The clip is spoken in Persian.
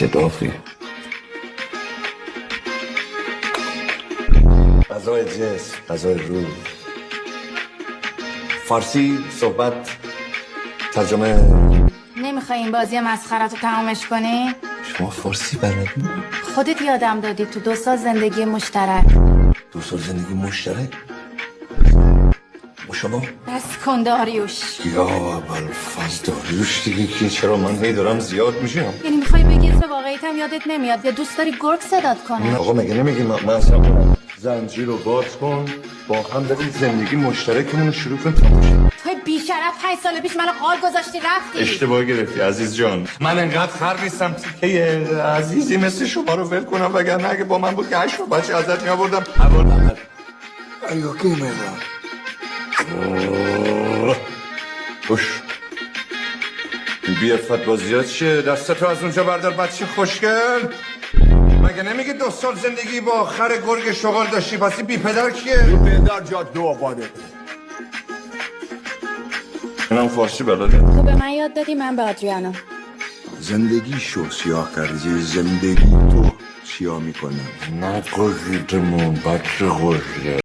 چه دافی. غذای جسم، غذای روح. فارسی صحبت، ترجمه. نمیخوای این بازی مسخرت رو تمامش کنی؟ شما فارسی بلدی؟ خودت یادم دادی تو 2 سال زندگی مشترک. 2 سال زندگی مشترک با شما؟ بس کن داریوش. یا ابوالفضل داریوش دیگه که چرا من هی دارم زیاد میشم؟ یعنی میخوای بگی اسم واقعیتم یادت نمیاد یا دوست داری گرگ صدات کنه؟ آقا مگه نمیگی من اصلا کنم زنجیر رو باز کن با هم بریم زندگی مشترکمون رو شروع کنیم تماشا. توی بیشرف 5 سال پیش منو قال گذاشتی رفتی. اشتباه گرفتی عزیز جان. من انقدر خر نیستم که عزیزی مثل شما رو ول کنم، وگرنه اگه با من بود که 8 بچه ازت میآوردم. ایو کی میدم خوش بیافت بازیات چیه؟ دستتو از اونجا بردار بچه خوشگل. مگه نمیگه 2 سال زندگی با خر گرگ شغال داشتی؟ پس بی پدر کیه؟ بی پدر جاده آباده. اینم فارسی بلده. تو به من یاد دادی من به آدریانا. زندگی شو سیاه کردی، زندگی تو سیاه میکنه. نگوزیدمون بچه خوشگل.